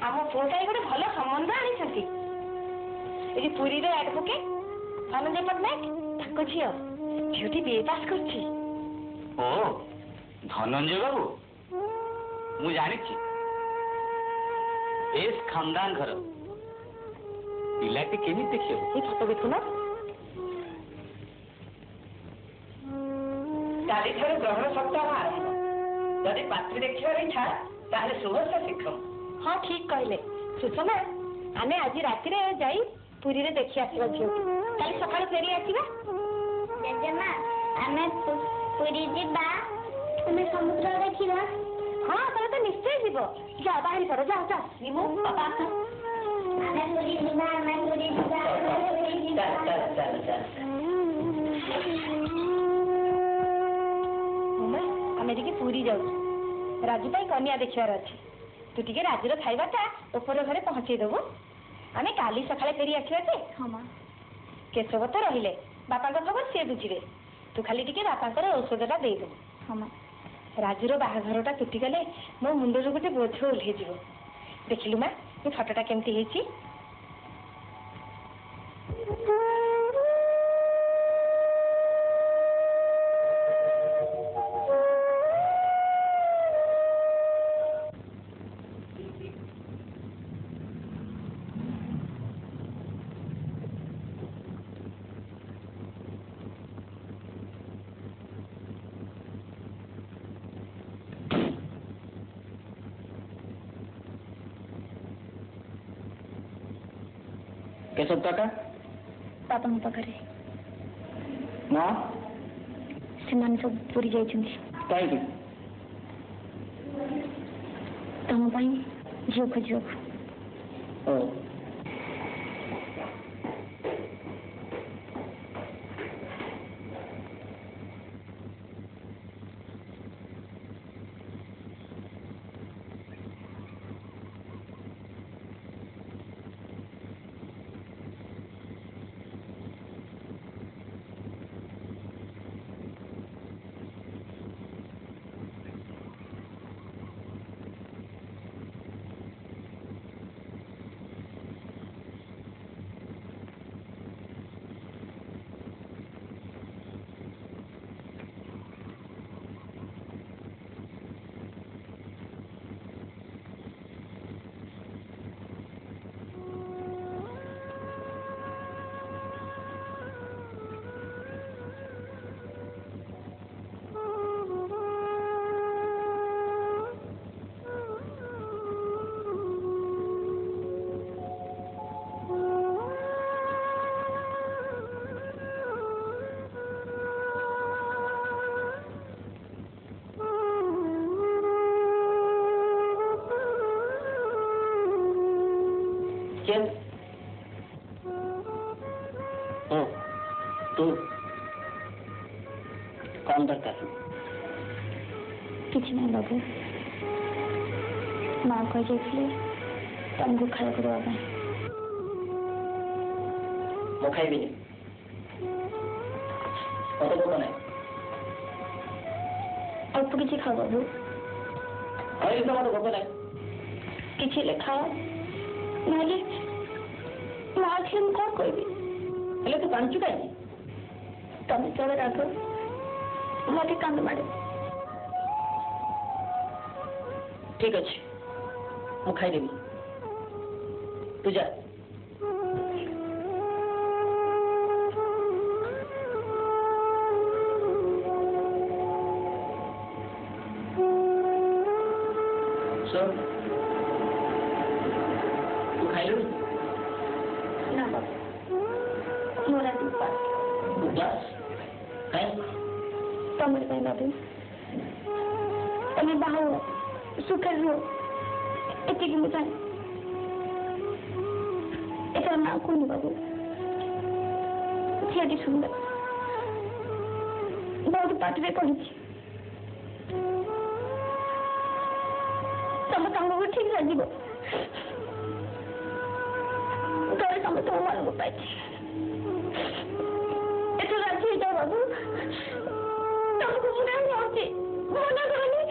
आम पुओटाई गोटे भल संबंध आनी ये पुरी रे एडवोकेट धनंजय पट्टनायक झीटी बीए पास कर धनंजय बाबू मु जानी एस खानदान घर पिलाटी केमी देखियो फोटो देखुन काली ठार ग्रहण सप्ताह आरंभ जदि पात्री देखिबार इच्छा ताहले शुभस्य शीघ्र। हाँ ठीक कहले सूचना आमे आज राति रे जाई पुरी रे देखि आसीबा झियो काली सकाळ फेरी आसीबा जजमा आमे पुरी जिबा तुमे समुद्र देखिबा। हाँ तबे तो निश्चय जीवो जा बाहरी कर जा जा निमो पापा आमे पुरी जिबा आमे पुरी जिबा चल आमे टिके पुरी जाऊ राजू पाई कन्या देखिबार अछि तू टिके राजूर खाइबाटा ऊपर घरे पहुंचे देबो आमे काली सकाळे फेरी आसीबा जे। हां मां केशव तो रहिले बापा को खबर सी बुझे तू खाली टिके बापा औषधटा दे दे। हां मां राजूर बाहाघरटा तुटी गले मो मुंडर गोटे बोझ ओल्हे जीव देखिलु मां ये फटोटा केमती हेची केशव काका पापा मो पाखरे माँ से सब पूरी जाइछन्ति कहीं तम पाई झियो खोजियो तू कौन दरकार किसी नहीं बाबू माँ कह जाइए तुमको खाया करवा मो खाइबी मत भोक ना अल्प किसी खाओ बाबू कहली तो मत भोक ना किसी खाओ नहले आज हम कौन कहबी हेले तू कांचु काई तुम चले राख मत कांद मारे ठीक अच्छे मु खाईदेवी तू जा तू खाइलु ना बाबू मोरा उपास उपास कहीं तमरे कहीं बाबू तमें बाहर सुखर रो एति कि मुझे एतर ना कोनी बाबू छियाटी सुंदर बहुत पाटरे कही समस्त ठीक लगे घरे समस्त मन को पाई एत राजी जाओ बाबू तुमको बुरा नहीं मना करनी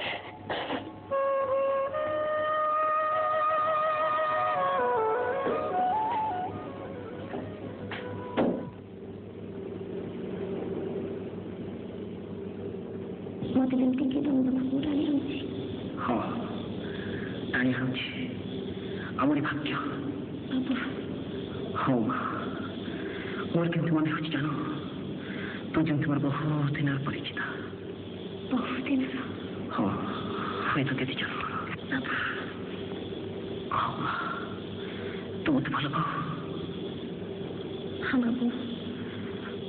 मत जमती कि तुम दुख टाणी होची हाँ टाणी होची आमरी भाग्य बाबू हाँ मोर केमती मन होची जानो तू जमती मोर बहुत दिन परिचिता बहुत दिन हाँ हुए तो केती जानो बाबू हाँ तू मत भल पाओ हाँ बाबू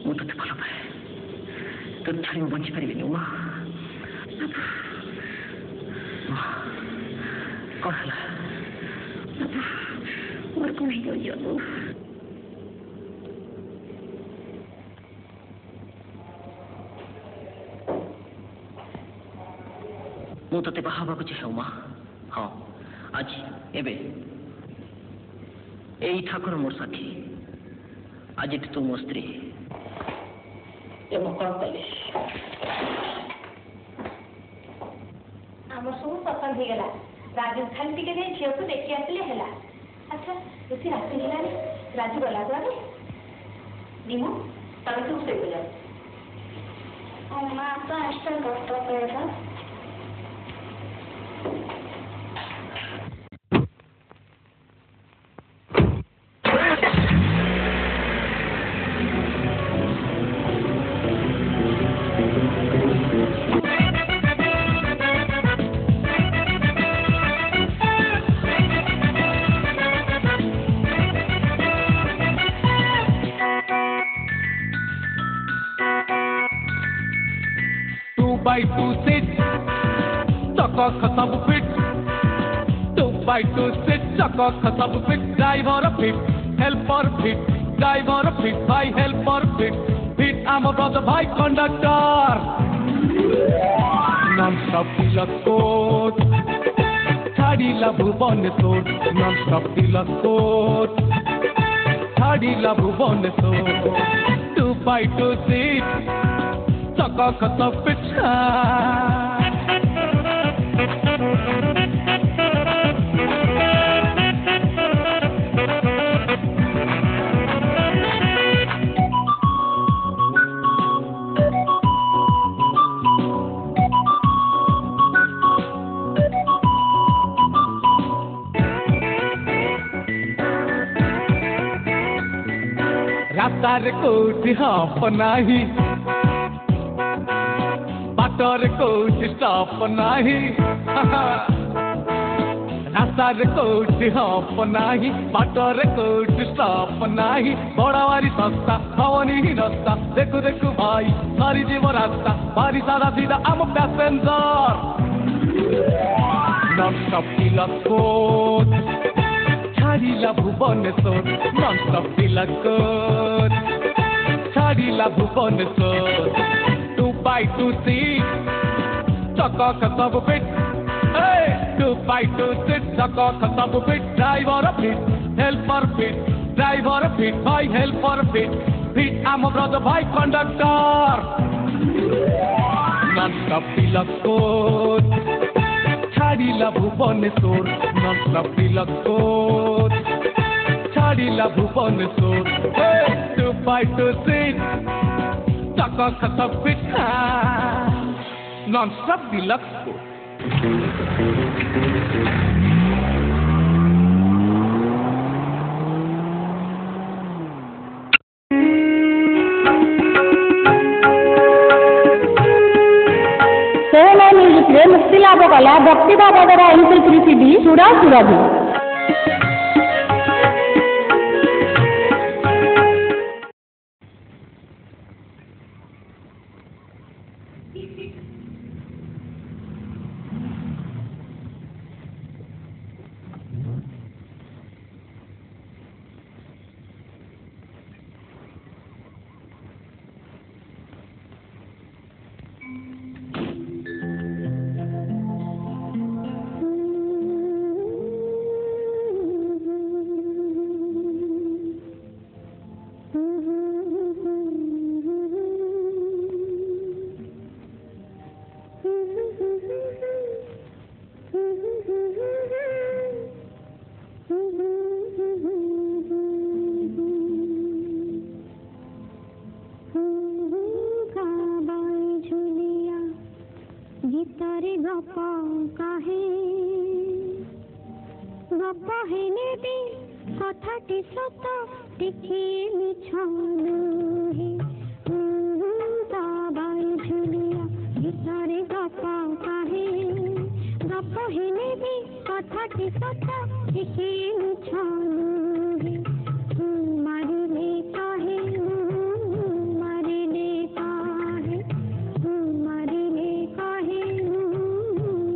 ମୁଁ ତତେ ଭଲ ପାଏ ତୋ ଛାଡ଼ି ମୁଁ ବଞ୍ଚି ପାରିବିନି ଉମା କ'ଣ ହେଲା ବାବୁ ମୋର କ'ଣ ହେଇଯାଉଛି ବାବୁ ମୁଁ ତତେ ବାହା ହେବାକୁ ଚାହେଁ ଉମା ହଁ ଆଜି ଏବେ ଏଇ ଠାକୁର ମୋର ସାକ୍ଷୀ ଆଜିଠୁ ତୁ ମୋ ସ୍ତ୍ରୀ ମୁଁ କ'ଣ କଲି ଆମର ସବୁ ପସନ୍ଦ ହେଇଗଲା ରାଜୁ ଖାଲି ଟିକେ ଯାଇ ଝିଅକୁ ଦେଖି ଆସିଲେ ହେଲା ଆଚ୍ଛା ବେଶୀ ରାତି ହେଲାଣି ରାଜୁ ଗଲା କୁଆଡ଼େ ଦିନୁ ତମେ ସବୁ ଶୋଇପଡ଼ ମା ତ ଆସିଛ କଷ୍ଟ କରିବା by two sit, chaka khasab fit. 2 by 2 sit, chaka khasab fit. Driver fit, helper fit. Driver fit, by helper fit. Fit, I'm a brother, by conductor. Non-stop tilak code. Thadila bhubaneswar. Non-stop tilak code. Thadila bhubaneswar. 2 by 2 sit. Chaka khasab fit. रास्तार कोठी half नाही water कोठी stop नाही रास्तार कोठी half नाही water कोठी stop नाही बड़ावारी सस्ता हवनी ही रास्ता देखो देखो भाई सारी जीव रास्ता भारी सादा सीधा आम पैसेंजर नॉन स्टॉप तिलक कोट छाड़िला भुवनेश्वर नॉन स्टॉप तिलक कोट छाड़िला भुवनेश्वर 2 by 2 seat चका खसब फिट 2 by 2 seat चका खसब fit driver fit helper fit driver fit भाई हेल्पर फिट फिट आम ब्रदर भाई कंडक्टर नॉन स्टॉप तिलक कोट छाड़िला भुवनेश्वर नॉन स्टॉप तिलक कोट छाड़िला भुवनेश्वर 2 by 2 seat चका खसब फिट नॉन स्टॉप तिलक कोट ରେ ମୁକ୍ତି ଲାଭ କଲା ଭକ୍ତି ଭାଗବତର MP3 CD ସୁରା ସୁରଭି। कहे गप हेने भी कथाटी सत टिके मिछ नुहे बाबाई झुलिया भितरे गप कहे गप हेने भी कथाटी सत टिके मिछ नुहे मारिले कहे मारिले कहे मारिले कहे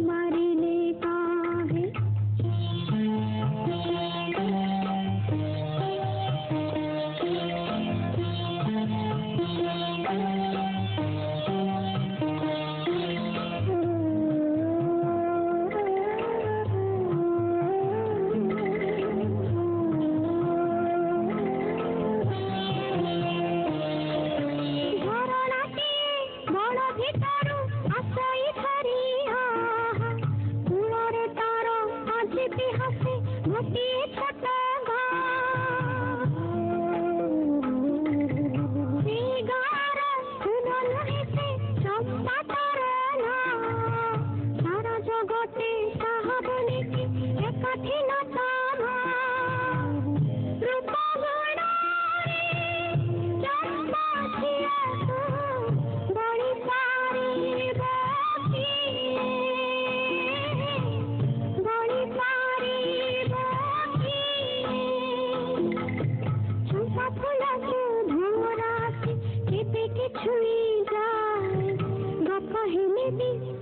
मारिले कहे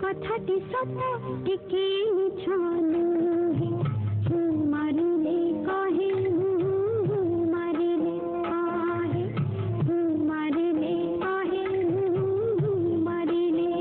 कथाटी सत टिके मिछ नुहे मारिले कहे मारिले कहे मारिले कहे मारिले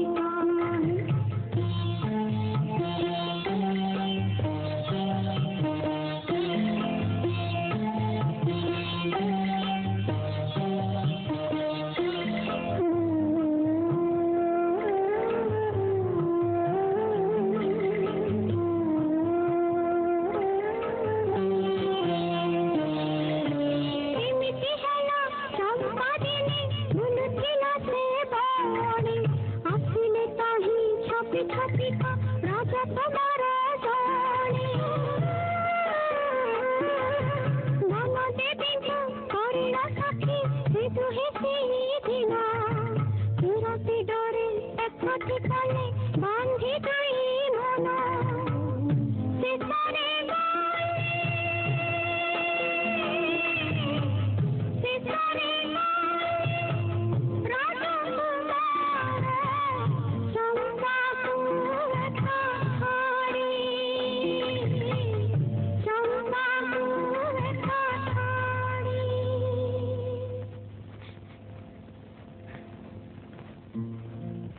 राजा तुम्हारा जाने नाना देवी को करीना सखी से दुहे से ही दिना तेरा से डरे एकठी कले बांधी गई मना से सारे राजा तुम्हारा चंपा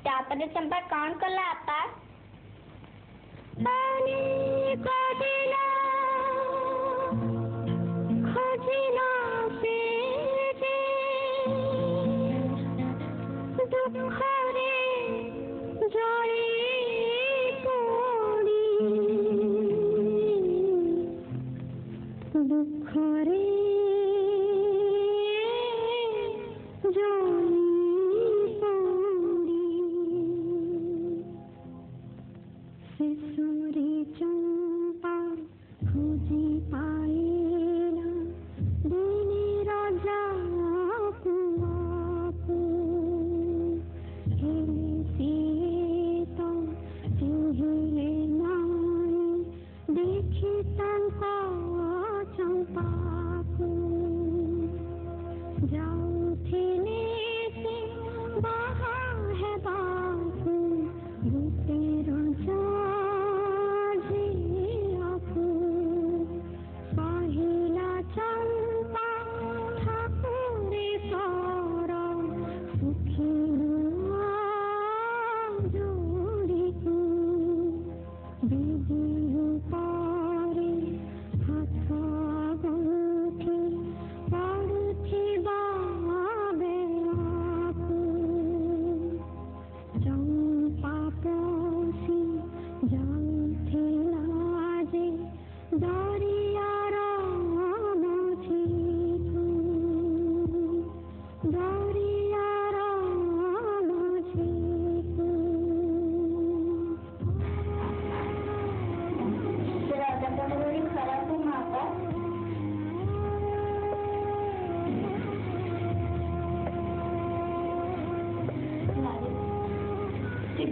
तापने चंपा कौन कला आपा पानी को दिला खोजिला से दुख रे जड़ी पड़ी दुख रे जड़ी शिशुरी चंपा खोजी पाएला दिने राजा कुआपू हेले सीता चिन्हिले नाई देखी तंका चंपाकू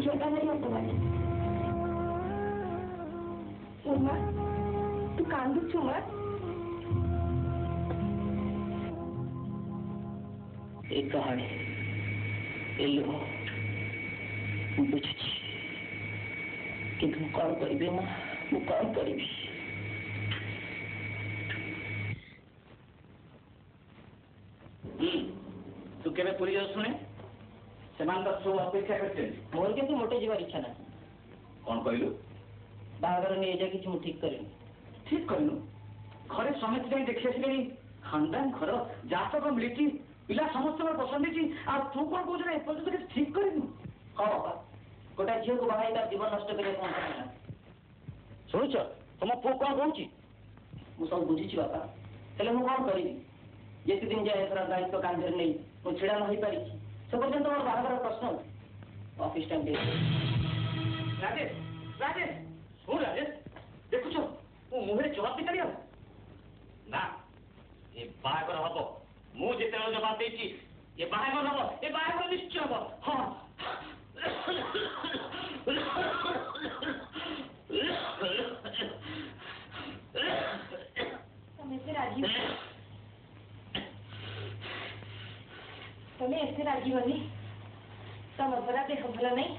ଝିଅଟା ଭାରି ଅପବାଦୀ। ମା ତୁ କାନ୍ଦୁଛୁ ମା? ଏ କାହାଣୀ ଏ ଲୁହ ମୁଁ ବୁଝୁଛି, କିନ୍ତୁ ମୁଁ କ'ଣ କରିବି ମା, ମୁଁ କ'ଣ କରିବି? ତୁ କେବେ ପୁରୀ ଯାଉ ଶୁଣେ? ସେମାନେ ତ ସବୁ ଅପେକ୍ଷା କରିଛନ୍ତି। ମୋର କିନ୍ତୁ ମୋଟେ ଯିବାର ଇଚ୍ଛା ନାହିଁ। କ'ଣ କହିଲୁ? ବାହାଘର ନେଇ ଏଯାଏ କିଛି ମୁଁ ଠିକ୍ କରିନି। ଠିକ୍ କରିନୁ? ଘରେ ସମସ୍ତେ ଯାଇ ଦେଖି ଆସିଲେଣି, ଖାନଦାନ ଘର ଯାହା ସବୁ ମିଳିଛି, ପିଲା ସମସ୍ତଙ୍କର ପସନ୍ଦ ହେଇଛି, ଆଉ ତୁ କ'ଣ କହୁଛୁ ନା ଏପର୍ଯ୍ୟନ୍ତ କିଛି ଠିକ୍ କରିନୁ? ହଁ ବାପା, ଗୋଟେ ଝିଅକୁ ବାହା ହେଇ ତାର ଜୀବନ ନଷ୍ଟ କରିବା କ'ଣ କଥା? ଶୁଣୁଛ ତମ ପୁଅ କ'ଣ କହୁଛି? ମୁଁ ସବୁ ବୁଝିଛି ବାପା, ହେଲେ ମୁଁ କ'ଣ କରିବି? ଯେତେ ଦିନ ଯାଏ ଏଥର ଦାୟିତ୍ୱ କାନ୍ଧରେ ନେଇ ମୁଁ ଛିଡ଼ା ନ ହେଇପାରିଛି, ସେ ପର୍ଯ୍ୟନ୍ତ ମୋର ବାହାଘର ପ୍ରଶ୍ନ ଅଛି। ଅଫିସ ଟାଇମ୍ ଦେଇ ରାଜେଶ, ରାଜେଶ, ଶୁଣ ରାଜେଶ, ଦେଖୁଛ ମୁଁ ମୁହଁରେ ଜବାବ ଦେଇ ପାରିବ ନା? ଏ ବାହାଘର ହବ, ମୁଁ ଯେତେବେଳେ ଜବାବ ଦେଇଛି ଏ ବାହାଘର ହବ, ଏ ବାହାଘର ନିଶ୍ଚୟ ହବ। ହଁ ତମେ ଏତେ ରାଜିବନି? ତମ ପରା ଦେହ ଭଲ ନାହିଁ?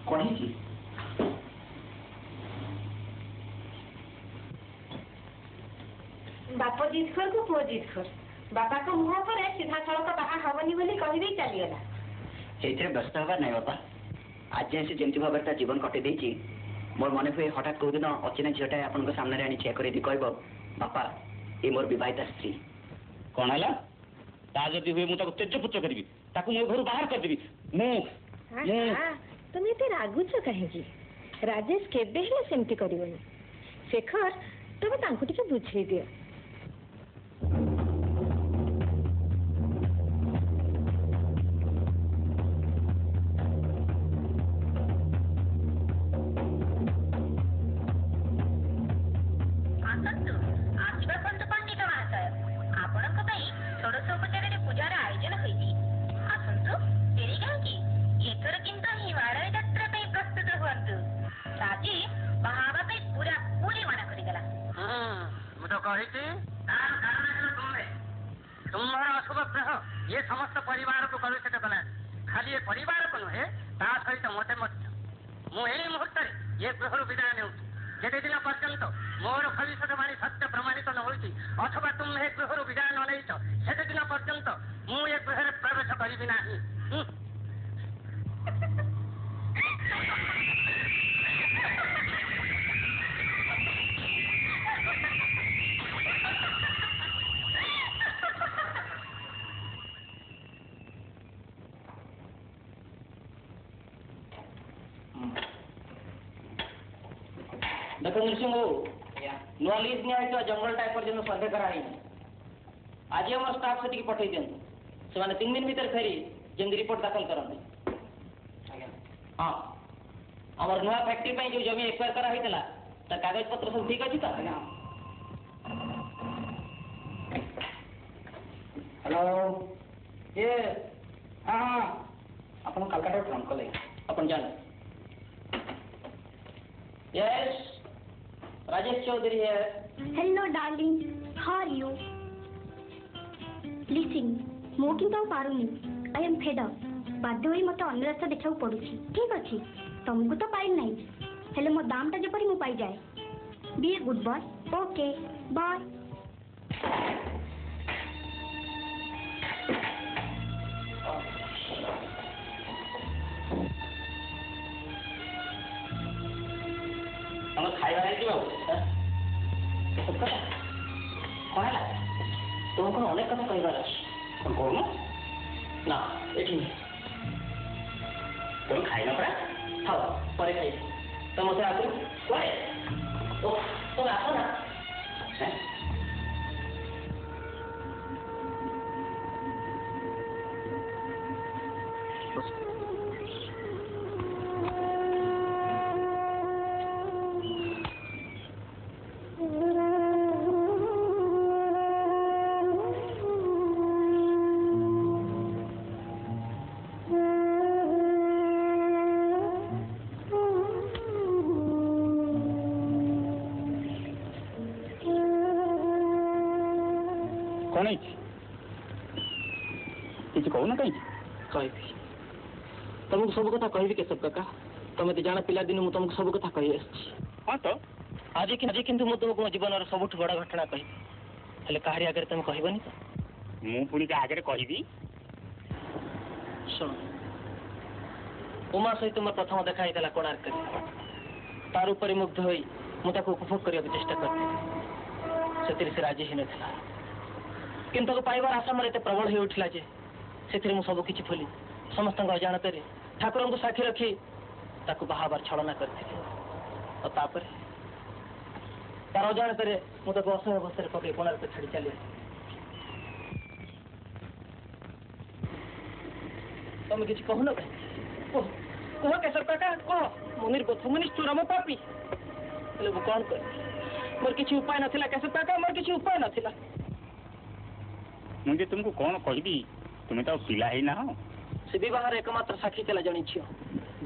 କ'ଣ ହେଇଛି? ବାପ ଜିଦଖୋରକୁ ପୁଅ ଜିଦଖୋର। ବାପାଙ୍କ ମୁହଁ ପରେ ସିଧାସଳଖ ବାହା ହବନି ବୋଲି କହିଦେଇ ଚାଲିଗଲା। ସେଇଥିରେ ବ୍ୟସ୍ତ ହେବାର ନାହିଁ ବାପା। ଆଜି ଆସି ଯେମିତି ଭାବରେ ତା ଜୀବନ କଟେଇ ଦେଇଛି, ମୋର ମନେ ହୁଏ ହଠାତ୍ କୋଉଦିନ ଅଚିହ୍ନା ଝିଅଟା ଆପଣଙ୍କ ସାମ୍ନାରେ ଆଣି ଠିଆ କରେଇ କହିବ, ବାପା ଏ ମୋର ବିବାହିତା ସ୍ତ୍ରୀ। କ'ଣ ହେଲା? ତା ଯଦି ହୁଏ ମୁଁ ତାକୁ ତେଜପୁତ୍ର କରିବି, ତାକୁ ମୋ ଘରୁ ବାହାର କରିଦେବି। ତମେ ଏତେ ରାଗୁଛ କାହିଁକି? ରାଜେଶ କେବେ ହେଲେ ସେମିତି କରିବନି। ଶେଖର, ତମେ ତାଙ୍କୁ ଟିକେ ବୁଝେଇ ଦିଅ। तुम्हारा अशुभ ग्रह ये समस्त परिवार को कलुषित कला। खाली ये परिवार को नुहे ता सहित मते मुहूर्त ये गृह विदाय ने जेते दिन पर्यंत मोर भविष्यवाणी सत्य प्रमाणित न होती अथवा तुम्हें गृह विदाय न नहीं से दिन पर्यंत मु ये गृह प्रवेश करी नहीं। देखो नृसिंह बाबू, नुआ लीज निया जंगल टाइप सभ्य कराई। आज आम स्टाफ से पठे दिंतु, से 3 दिन भीतर फेरी जमी रिपोर्ट दाखल करते। हाँ, आम नुआ फैक्ट्री जो जमी एक्वायर कराई कागज पत्र सब ठीक अच्छी तो? हेलो, ये हाँ हाँ आप कलकत्ता फोन कले अपन जान। यस, राजेश चौधरी है। Hello darling, how are you? Listen, मो किंतु पारुनी, आई एम फेड अप। बाध्य होई मते अन्य रास्ता देखा पड़ुछि। ठीक अछि, तुमको तो पाइल नहीं, हेले मो दामटा जेपरी मु पाई जाए। Be a good boy. Okay bye. तुम खाଇବା ହେଇଛି ବାବୁ? କ'ଣ ହେଲା? ତୁମ କ'ଣ ଅନେକ କଥା କହିବାର ଅଛି। କ'ଣ କହୁନ? ନା ଏଠି ତୁମେ ଖାଇନ ପରା? ଖାଅ, ପରେ ଖାଇବି। ତମ ସେ ଆଗରୁ କୁଆଡ଼େ? ଓ ତୁମେ ଆସ ନା। कौन है किसी कहूना कहीं कहबी तुमको सब कथा कहबी केशव काका तुम तो जान पिला दिन तुमको सब कथा कही हाँ तो आज किंतु मुझे तुमको मो जीवन सबुठ बड़ घटना कहबी हेले कहारी आगे तुम कहबनी तो मु पुणी का आगे कहबी शुण उमा सहित मोर प्रथम देखा होता कोणार्क तार ऊपर मुग्ध हो मुझे उपभोग करने को चेष्टा करती से राजी ही नाला किंतु पाइबार आशा मोर एत प्रबल हो उठला जे से सबकि भूली समस्त अजाणत ठाकुर को साक्षी रखी ताकू बाहाबार छलना करी और तार अजाणत मुझे असह्य अवस्था पकड़ कोणार्क छाड़ी चली तुम किसी कहून कह केशव काका कह मु निर्बोध मु निष्ठुर मु पापी हेले मु कौन कर मोर किसी उपाय नथिला केशव काका मोर किसी उपाय नथिला मुझे तुमको कौन कहबी तुम्हें तो पिला ही ना हो से विवाह एकमात्र साक्षी चला जानी झील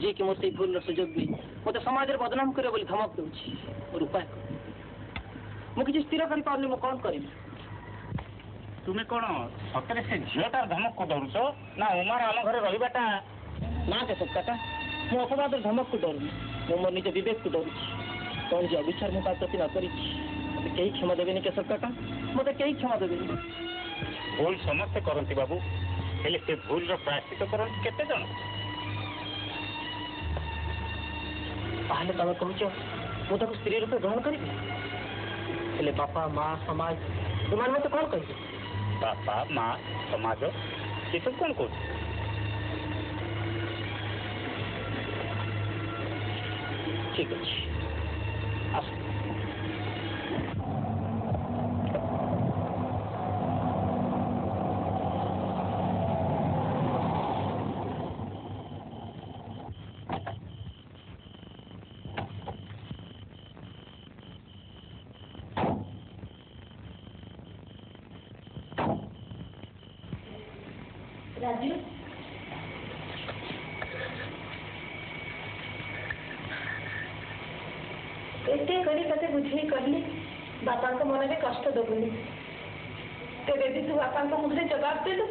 जी कि मोर से भूल सुजोग भी मत समाज बदनाम करे बोली धमक दूची मोर उपाय मुझे स्थिर कर पारनी मु कौन करी तुम्हें कौन सतरे से झीलटार धमक को डरुच ना उमार आम घर रहीबाटा ना केशव काका मु अपवाद धमक को डरुनी मु मोर निज विवेक को डरुची कौन जो अविचार मु प्रति न करी मत कहीं क्षमा देवेनि केशव काका मत कहीं क्षमा देवेनि भूल समस्ते करती बाबू हेले से भूल प्रायश्चित करती केते जन ताहले तमे कहूच मुझे स्त्री रूपे ग्रहण करी हेले बापा माँ समाज तुम मत कौन कह बापा माँ समाज ये सब कौन कह ठीक अच्छे आस राजू एते करी तते बुझे कहली बापा को मन में कष्ट दबुनी तेरे भी तू बापा को मुझे जवाब दे दो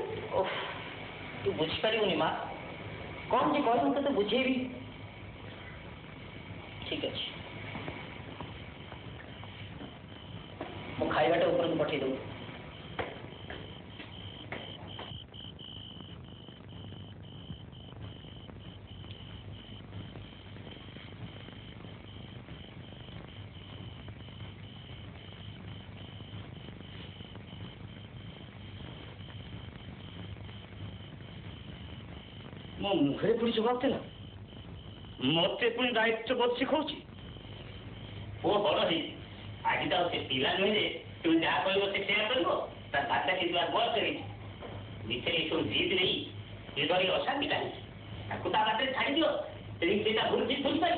तू बुझी पारिबुनी माँ कौन जी कह तो बुझेबी ठीक अच्छे मु खाइबाटा ऊपर को पठे दू मो मुखरे पुणी जवाब देला मत पुणी दायित्व बोध शिखा वो बड़ ही आज तो से पिला नुहे जे तुम जहाँ कह से कर बाटा के बस मिथरे सब जीत नहीं ये बड़ी अशांति कहीं बाटे छाड़ दियो भूल जीत भूल पार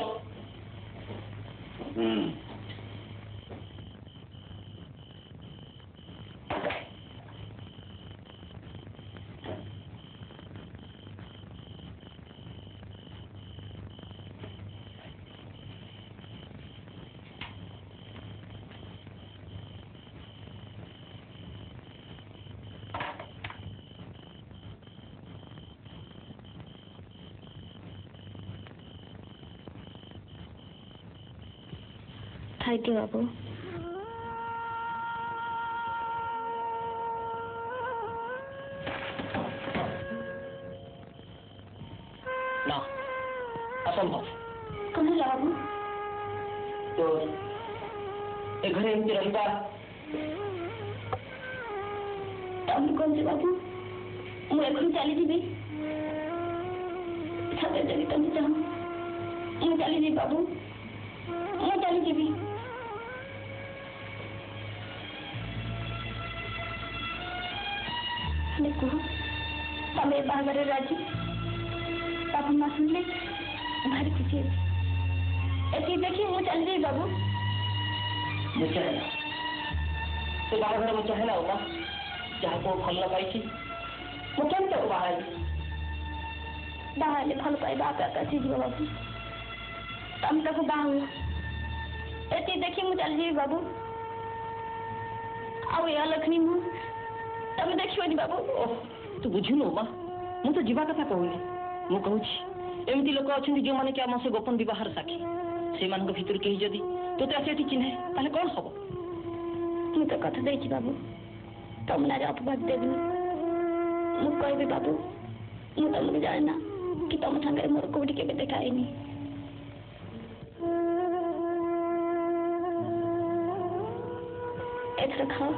थैंक यू बाबू ना असंभव कौन है बाबू तो ए घरे एमती रहिबा तम कौन से बाबू मु एखन चली जीबी छते जरी तुम चाहो मु चली जी बाबू मु चली जीबी देखो तमे बाहर राजी बाबू माँ सुनले भारी खुशी है देखिए मु चल जाई बाबू मुझे तो बाहर मुझे है ना होगा जहाँ को भल पाई मुझे तो बाहर बाहर भल पाई बाप आकाशी जीव बाबू तम तक बाहु एति देखी मु चल जाई बाबू आउ या लखनी मु ତମେ ଦେଖିବନି ବାବୁ। ତୁ ବୁଝୁନୁ ମା, ମୁଁ ତ ଯିବା କଥା କହୁନି। ମୁଁ କହୁଛି ଏମିତି ଲୋକ ଅଛନ୍ତି ଯେଉଁମାନେ କି ଆମ ସେ ଗୋପନ ବିବାହର ସାକ୍ଷୀ। ସେମାନଙ୍କ ଭିତରୁ କେହି ଯଦି ତୋତେ ଆସି ଏଠି ଚିହ୍ନେ ତାହେଲେ କ'ଣ ହବ? ମୁଁ ତ କଥା ଦେଇଛି ବାବୁ, ତମ ନାଁରେ ଅପବାଦ ଦେବିନି। ମୁଁ କହିବି ବାବୁ, ମୁଁ ତମକୁ ଜାଣିନା କି ତମ ସାଙ୍ଗରେ ମୋର କୋଉଠି କେବେ ଦେଖା ହେଇନି। ଏଥର ଖାଅ।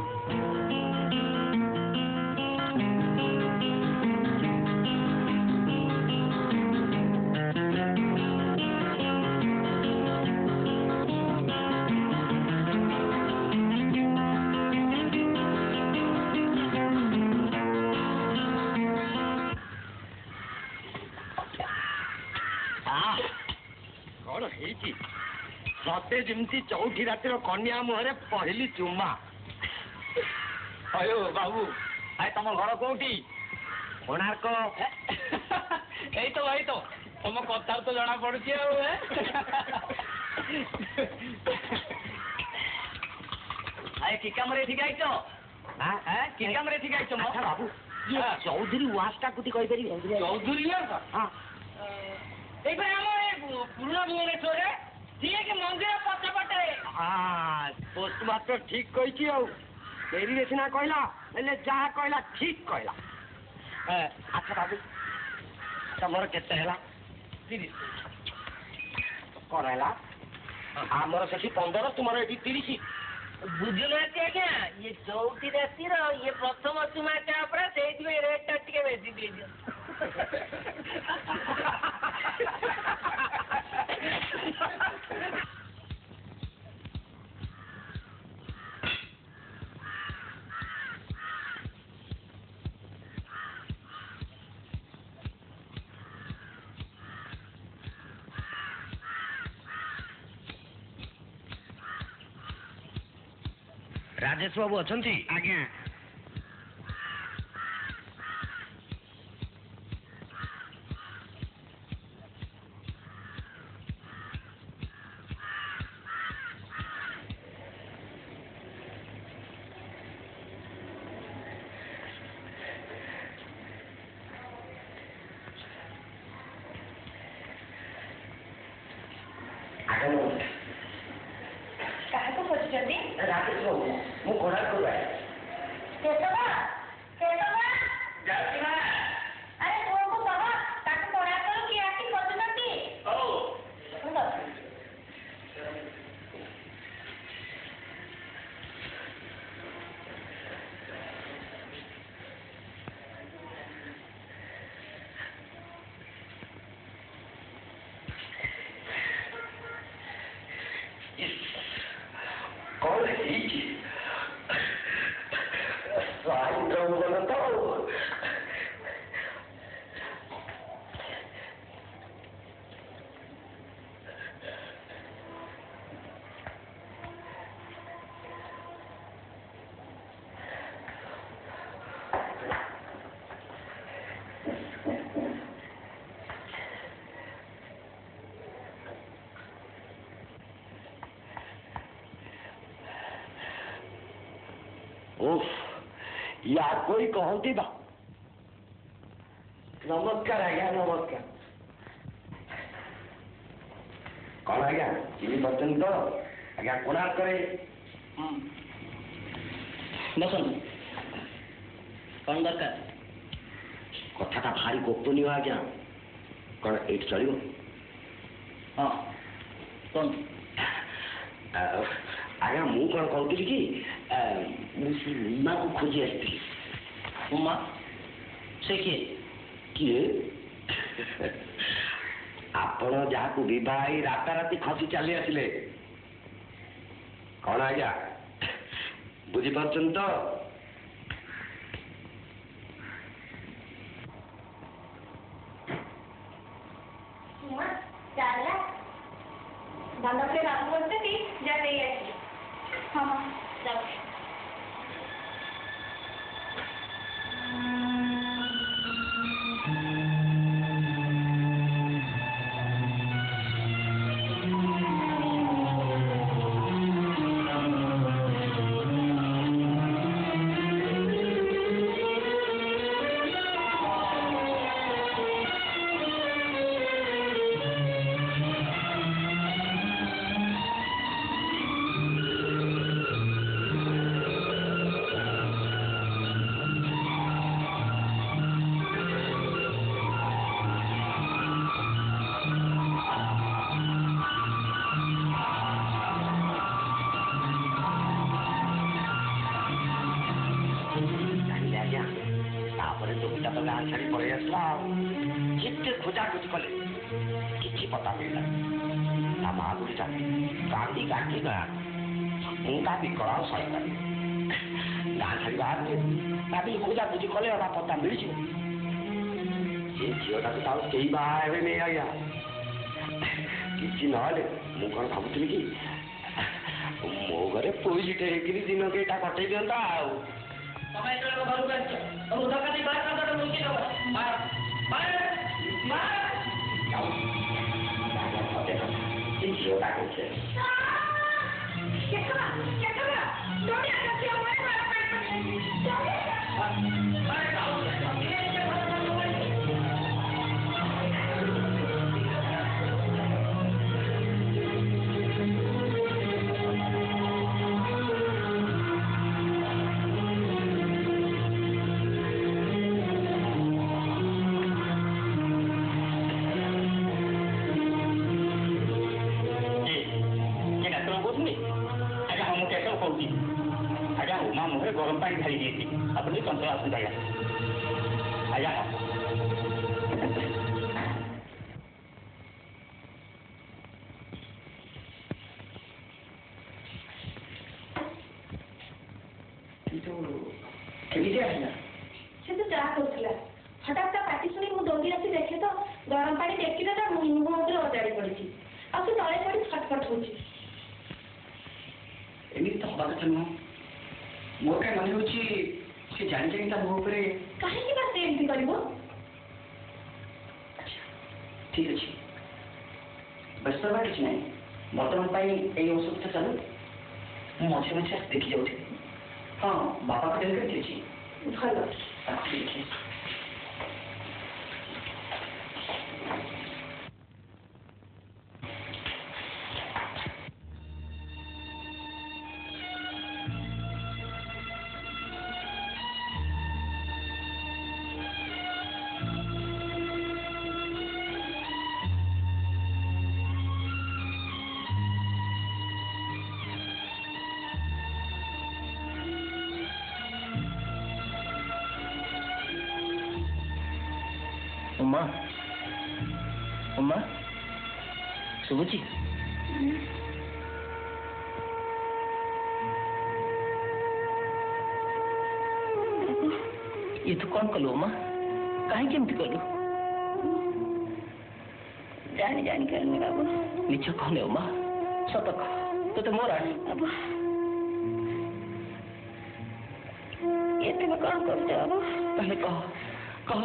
କଣ ହେଇଛି? ସତେ ଯେମିତି ଚଉଠି ରାତିର କନ୍ୟା ମୁହଁରେ ପହିଲି ଚୁମା। ହଉ ବାବୁ, ତମ ଘର କୋଉଠି? କୋଣାର୍କ। ଏଇ ତ ତମ କଥାରୁ ତ ଜଣା ପଡୁଛି ଆଉ। କି କାମରେ ଏଠିକି ଆଇଛ? କି କାମରେ ଏଠିକି ଆଇଛ ବାବୁ, ଚୌଧୁରୀ ୱାସ ଟା କୁଟି କହିପାରିବେ? ଚୌଧୁରୀ ଏଇପରି ଆମ ଏ ପୁରୁଣା ଭୁବନେଶ୍ୱରରେ ସିଏ କି ମନ୍ଦିର ପଛପଟେ। ପୋଷ୍ଟ ମାଷ୍ଟର ଠିକ କହିଛି ଆଉ। ଡେରିରେ ସିନା କହିଲା, ହେଲେ ଯାହା କହିଲା ଠିକ କହିଲା। ଆଚ୍ଛା ବାବୁ, ତମର କେତେ ହେଲା? 30। କଣ ହେଲା? ଆମର ସେଠି 15, ତୁମର ଏଠି 30। ବୁଝୁନାହାନ୍ତି ଆଜ୍ଞା, ଇଏ ଚଉଠି ରାତିର ଇଏ ପ୍ରଥମ ଚୁମା ଚାପରା, ସେଇଥିପାଇଁ ରେଟ୍ ଟା ଟିକେ ବେଶୀ ଦେଇଦିଅ। ରାଜେଶ ବାବୁ ଅଛନ୍ତି? ଆଜ୍ଞା। କାହାକୁ ଖୋଜୁଛନ୍ତି? ରାଜେଶ ବାବୁ, ମୁଁ କୋଣାର୍କ ଯାଏ। କେଶବା, କେଶବା, ଯାଉଛି ନା? ଆରେ ପୁଅକୁ କହ, ତାକୁ କୋଣାର୍କରୁ କିଏ ଆସି ଖୋଜୁଛନ୍ତି? ହଉ। କଣ ହେଇଛି? ସାଇନ୍ଦ୍ରମନ ତ। ୟାକୁ ହିଁ କହନ୍ତି ବା। ନମସ୍କାର ଆଜ୍ଞା, ନମସ୍କାର। କଣ ଆଜ୍ଞା ଚିନି ପାରୁଛନ୍ତି ତ? ଆଜ୍ଞା କୋଣାର୍କରେ। ବସନ୍ତୁ। କଣ ଦରକାର? କଥାଟା ଭାରି ଗୋପନୀୟ ଆଜ୍ଞା। କଣ ଏଇଠି ଚଳିବ? ହଁ କୁହନ୍ତୁ। ଆଜ୍ଞା ମୁଁ କଣ କହୁଥିଲି କି, ମୁଁ ସେ ଉମାକୁ ଖୋଜି ଆସିଥିଲି। ଉମା? ସେ କିଏ? କିଏ? ଆପଣ ଯାହାକୁ ବିବାହ ହେଇ ରାତାରାତି ଖସି ଚାଲି ଆସିଲେ। କଣ ଆଜ୍ଞା ବୁଝିପାରୁଛନ୍ତି ତ? ମଣ୍ଡପରେ ବାବୁ ବସିଛନ୍ତି, ଯା ନେଇ ଆସିବି। ହଁ ହଁ ଯାଉଛି। ଗାଁ ଛାଡ଼ି ପଳେଇ ଆସିଲା ଆଉ ଯେତେ ଖୋଜାଖୋଜି କଲେ କିଛି ପତା ମିଳିଲା। ତା ମା ବୁଢ଼ୀଟା କାନ୍ଦି କାନ୍ଦି ଗାଁ ମୁଁ ତା ବିକଳ ଆଉ ସହିପାରି ଗାଁ ଛାଡ଼ି ବାହାରିଲେ ଭାବି ଖୋଜାଖୋଜି କଲେ ତା ପତା ମିଳିଯିବ। ସେ ଝିଅଟାକୁ ତାକୁ କେହି ବାହା ହେବେ ନେଇ ଆଜ୍ଞା। କିଛି ନହେଲେ ମୁଁ କଣ ଭାବୁଥିଲି କି ମୋ ଘରେ ପଇସିଟେ ହେଇକିରି ଦିନ କେଇଟା କଟେଇ ଦିଅନ୍ତା ଆଉ। ତମେ ଯେତେବେଳେ ଘରକୁ ଆସିଛ ତମକୁ ଧକ୍କା ଦେଇ ବାହାର କରିଦେବ ମୁଲକି ଦେବ। ସେ ଝିଅଟା କହୁছে मुझे गरम पानी ढाली दिए अपनी चंचल आसते आज्ञा आज्ञा से तो चाह करुला हठात ता पाटी शुणी मु दौड़ी आसी देखे तो गरम पानी देखी ता मुह उपर अजाड़ी पड़ी आ से तले पड़ी छटपट होची एमती तो हवा कथा नुह मोर क्या मन हो जानी जानी ता मुह पर कहीं बात एमती कर ठीक अच्छे व्यस्त हवा कि ना बर्तमान ये औषध तो चलू मुझे मझे मझे देखी जाऊँ हाँ बाबा को डेल करती भल देखिए उमा उमा शुभुची ये तो कौन कलु उमा कहीं केमती कलु जानी जानी करने बाबू मिछ कहने उमा सत कह तो मोर बाबू ये तुम कौन कर बाबू पहले कह कह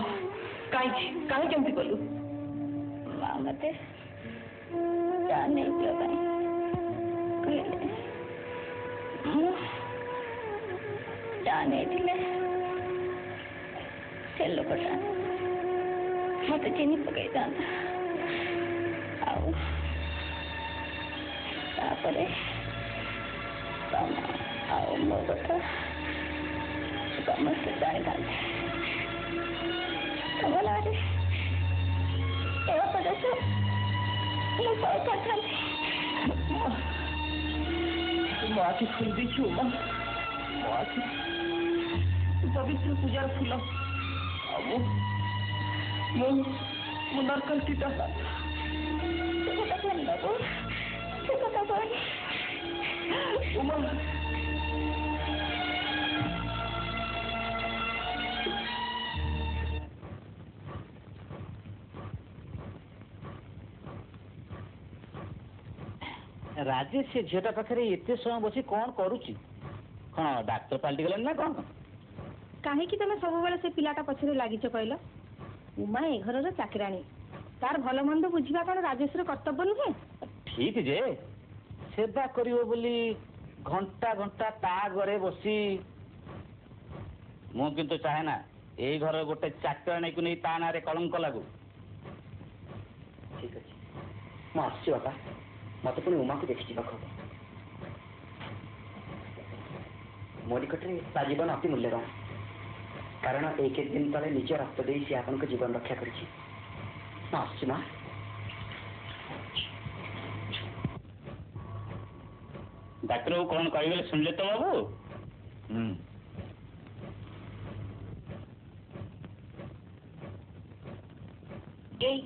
कहीं कहीं केमती कलु माँ मते जाने जाने से लोकटा मत चिनी पकई था मो कथा समस्त जानी था भलारे मो आखि खोल देखी उमा मो आखि पवित्र पूजार फूल नरकल कीट उमा राजेश से झीटा पाखे एत समय बस कौन करुच्ची कौन डाक्तर पलटि गले ना कौन कहीं तुम सब से पिलाटा पछरे लगिच कहल उमा ए घर चाकराणी तार भल मंद बुझा कौन राजेश कर्तव्य नुहे ठीक जे सेवा करियो बोली घंटा घंटा ता घरे बसी मु किंतु चाहे ना ए घर गोटे चाकराणी को नहीं ता ना रे कलंक लागू ठीक अच्छे मुझे बापा मत पुणी उमा को देखी हम मो निकट में जीवन अति मूल्यवान कारण एक दिन तले निज रक्त दे सी आपन को जीवन रक्षा कर माँ डाक्तर को कौन कहे सुनले तो बाबू এই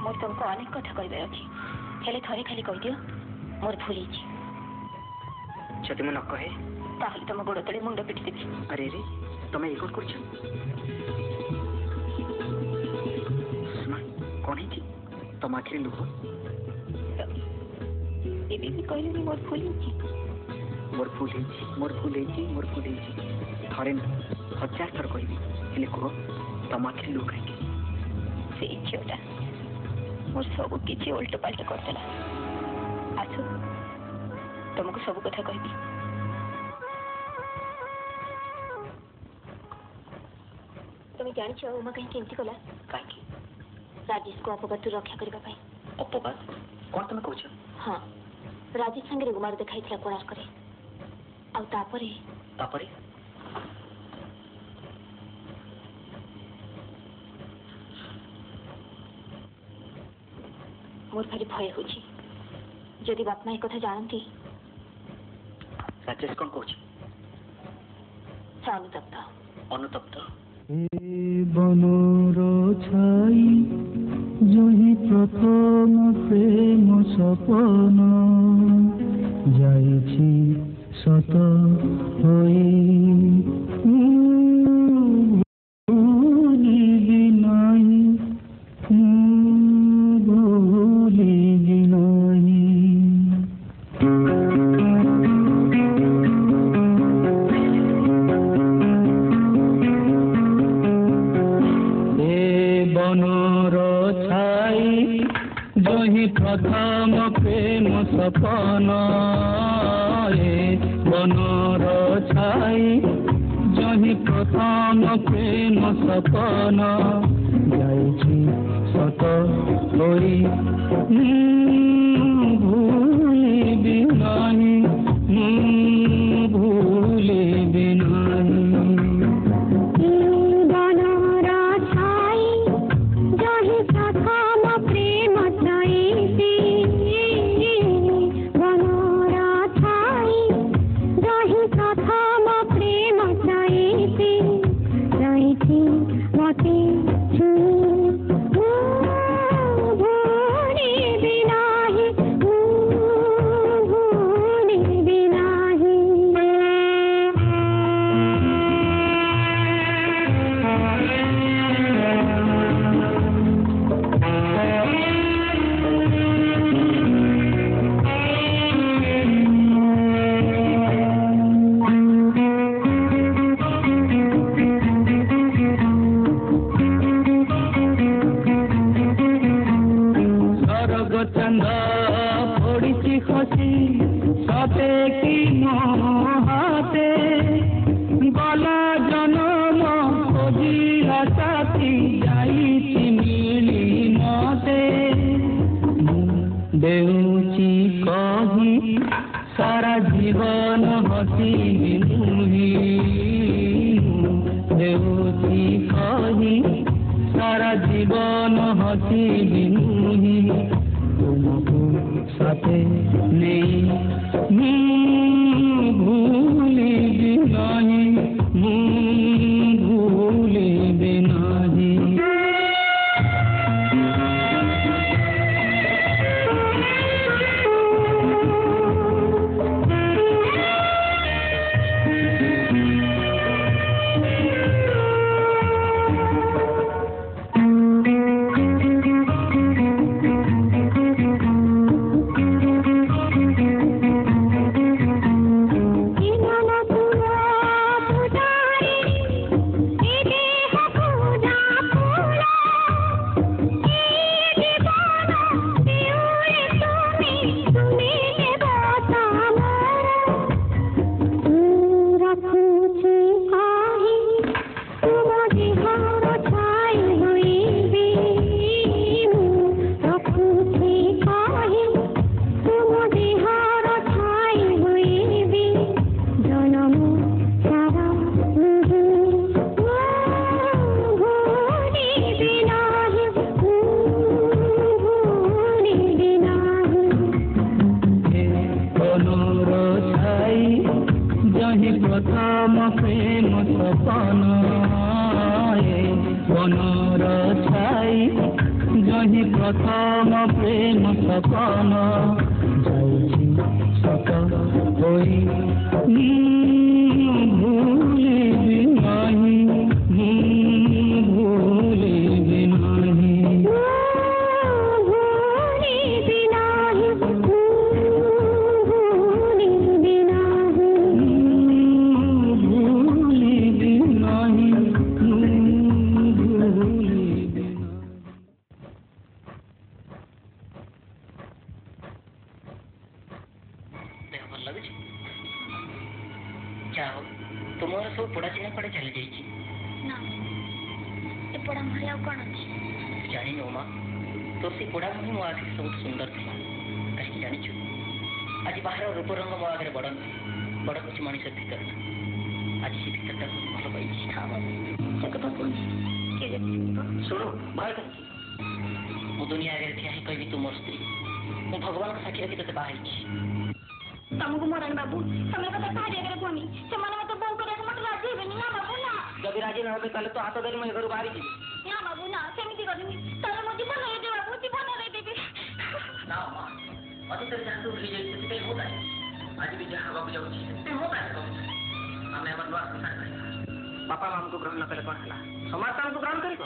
मोर तुमको अनेक कथा कहबार अच्छी हेले थरे खाली कहदियो मोर भूल जदि मु न कहे ताहले तुम गोड़ तले मुंड पिटी देबी। अरे रे तुम ये कर सुना कौन है तुम आखिर लुह एबी भी कहले मोर भूल मोर भूल मोर भूल मोर भूल थरे ना 1000 थर कहबी हेले कह तुम आखिर लुह कहीं से झीटा मोर सब किसी उल्ट पाल्ट करदेला आसु तुमको सब कथा कहबी। तुम जान उमा कहीं केमती कला कहीं राजेश को अपघात रक्षा करने अपघात कौन तुम कह हाँ राजेश संगे उमार देखाई कोणार्क तापरे मोर भारी भय हो जदि बाप माँ एक जानती राजेश कौन कह अनुतप्त बनर छाई जही प्रथम प्रेम सपन जाइछि सत होई भूलिबि नाही भूलिबि नाही। प्रथम प्रेम सपन बनर छाई जही प्रथम प्रेम सपन जाइछि सत होई भूलिबि नाही भूलिबि नाही। सारा जीवन हसी देउची कही सारा जीवन हसी तुमको साथे नहीं भूलिबि नहीं भूलिबि नहीं। Bye. ହିଁ ପ୍ରଥମ ପ୍ରେମ ସପନ ଯାଇଛି ସତ ହୋଇ ଭୁଲିବି ନାହିଁ ଭୁଲିବି ନାହିଁ ତୁମର ସବୁ ପୋଡ଼ା ଚିହ୍ନା କୁଆଡ଼େ ଚାଲି ଯାଇଛି ନା ଏ ପୋଡ଼ା ମୁହଁରେ ଆଉ କ'ଣ ଅଛି ଜାଣିନୁ ମା ତୋ ସେ ପୋଡ଼ା ମୁହଁ ମୋ ଆଖିରେ ସବୁଠୁ ସୁନ୍ଦର ଥିଲା କାହିଁକି ଜାଣିଛୁ ଆଜି ବାହାର ରୂପ ରଙ୍ଗ ମୋ ଆଗରେ ବଡ଼ ବଡ଼ ହେଉଛି ମଣିଷ ଭିତରଟା ଆଜି ସେ ଭିତରଟାକୁ ଭଲ ପାଇଛି ସେ କଥା କହୁଛି କିଏ ଶୁଣୁ ଭୟ କାହିଁକି ମୁଁ ଦୁନିଆ ଆଗରେ ଠିଆ ହେଇ କହିବି ତୁ ମୋ ସ୍ତ୍ରୀ ମୁଁ ଭଗବାନଙ୍କ ସାକ୍ଷୀ ରଖି ତୋତେ ବାହା ହେଇଛି ତମକୁ ମରାଣ ବାବୁ ତମେ କଥା କାହାରି ଆଗରେ କୁହନି ସେମାନେ ମତେ ବୋଉ କରିବାକୁ ମତେ ରାଜି ହେବେନି ନା ବାବୁ ନା ଯଦି ରାଜି ନ ହେବେ ତାହେଲେ ତୋ ହାତ ଧରି ମୁଁ ଏ ଘରୁ ବାହାରି ଯିବି ନା ବାବୁ ନା ସେମିତି କରିନି ତାହେଲେ ମୋ ଜୀବନ ଦେଇଦେବି ବାବୁ ଜୀବନ ଦେଇଦେବି ନା ମା ଅତୀତରେ ଯାହା ସବୁ ହେଇଯାଇଛି ସେଥିପାଇଁ ମୁଁ ଦାୟୀ ଆଜି ବି ଯାହା ହେବାକୁ ଯାଉଛି ସେଥିପାଇଁ ମୁଁ ଦାୟୀ ଆମେ ଆମର ନୂଆ ସଂସାର କରିବା ବାପା ମାଆଙ୍କୁ ଗ୍ରହଣ ନ କଲେ କ'ଣ ହେଲା ସମାଜ ଆମକୁ ଗ୍ରହଣ କରିବ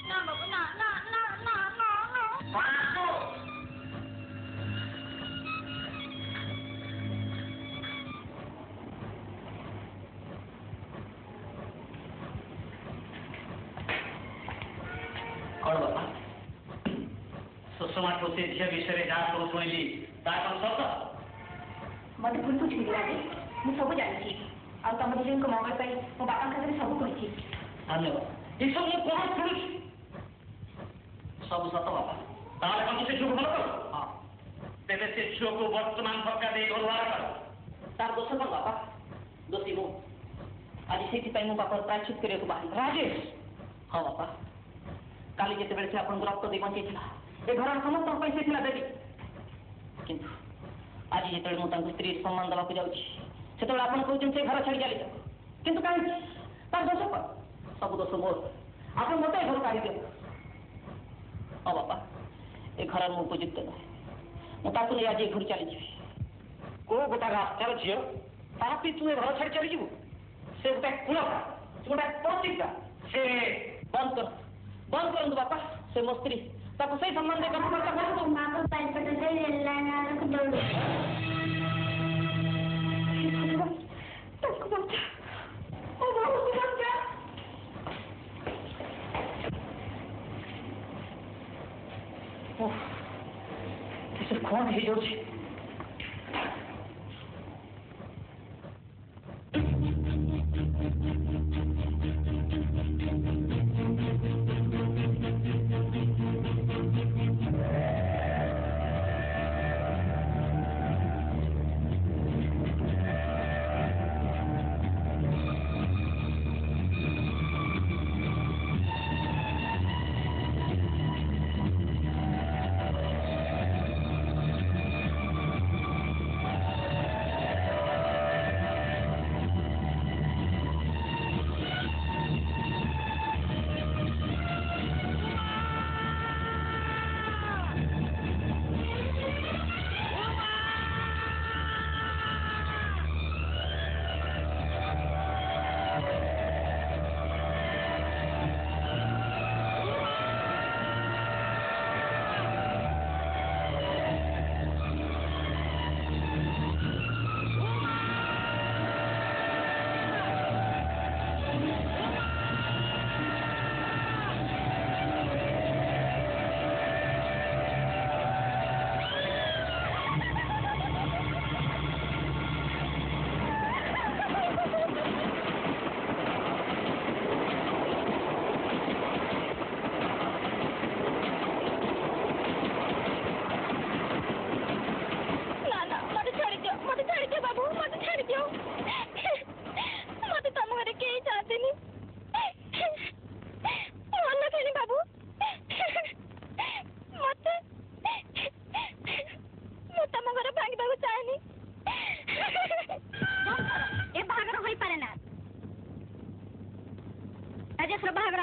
ନା ବାବୁ ନା ନା ନା ନା ନା କ'ଣ ବାପା ସୁଷମା ଖୁସି ଝିଅ ବିଷୟରେ ଯାହା ସବୁ ଶୁଣିଲି ତାହା କ'ଣ ସତ ମତେ ଭୁଲ ବୁଝିଲି ରାଜେ ମୁଁ ସବୁ ଜାଣିଛି ଆଉ ତମ ଝିଅଙ୍କ ମଙ୍ଗଳ ପାଇଁ ମୋ ବାପାଙ୍କ ଆଗରେ ସବୁ କହିଛି ଧନ୍ୟବାଦ ଏସବୁ ମୁଁ କ'ଣ ଶୁଣୁଛି ସବୁ ସତ ବାପା ତାହେଲେ କ'ଣ ସେ ଝିଅକୁ ଭଲ କର ହଁ ତେବେ ସେ ଝିଅକୁ ବର୍ତ୍ତମାନ ଧକ୍କା ଦେଇ ଘରୁ ବାହାର କର ତାର ଦୋଷ କ'ଣ ବାପା ଦୋଷୀ ମୁଁ ଆଜି ସେଇଥିପାଇଁ ମୁଁ ବାପାର ପ୍ରାୟଶ୍ଚିତ କରିବାକୁ ବାହାରି ରାଜେଶ ହଁ ବାପା କାଲି ଯେତେବେଳେ ସେ ଆପଣଙ୍କୁ ରକ୍ତ ଦେଇ ବଞ୍ଚେଇଥିଲା ଏ ଘରର ସମସ୍ତଙ୍କ ପାଇଁ ସେ ଥିଲା ଦେବୀ କିନ୍ତୁ ଆଜି ଯେତେବେଳେ ମୁଁ ତାଙ୍କୁ ସ୍ତ୍ରୀ ସମ୍ମାନ ଦେବାକୁ ଯାଉଛି ସେତେବେଳେ ଆପଣ କହୁଛନ୍ତି ସେ ଘର ଛାଡ଼ି ଚାଲିଯାଅ କିନ୍ତୁ କାହିଁକି ତାର ଦୋଷ କ'ଣ ସବୁ ଦୋଷ ମୋର ଆପଣ ମୋତେ ଏ ଘରୁ କାଢ଼ି ଦିଅନ୍ତୁ ହଁ ବାପା ଏ ଘର ମୁଁ ଉପଯୁକ୍ତ ନୁହେଁ ମୁଁ ତାକୁ ନେଇ ଆଜି ଏ ଘରୁ ଚାଲିଯିବି କୋଉ ଗୋଟା ରାସ୍ତାର ଝିଅ ତାହା ତୁ ଏ ଘର ଛାଡ଼ି ଚାଲିଯିବୁ ସେ ଗୋଟେ କୁଳକା ସେ ଗୋଟେ ପତିତା ସେ ବନ୍ଦ କରନ୍ତୁ ବାପା ସେ ମୋ ସ୍ତ୍ରୀ ତାକୁ ସେଇ ସମ୍ମାନ ଦେଇ କଥାବାର୍ତ୍ତା କରନ୍ତୁ ମାକୁ ପାଇପଟ ଦେଇ ରେଲାନାକୁ ଦୌଡୁ ତାକୁ ବଞ୍ଚା ଓ ବୋଉକୁ ବଞ୍ଚା କ'ଣ ହେଇଯାଉଛି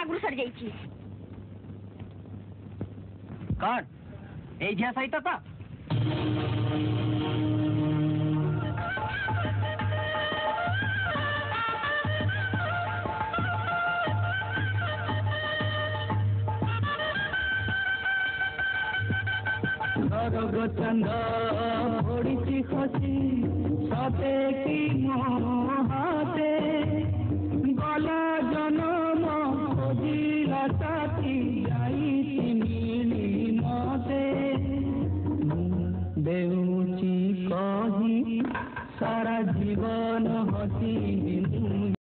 आगुरी सर जाइए कौन ए झिया सहित तो चंद पड़ी खसी सते की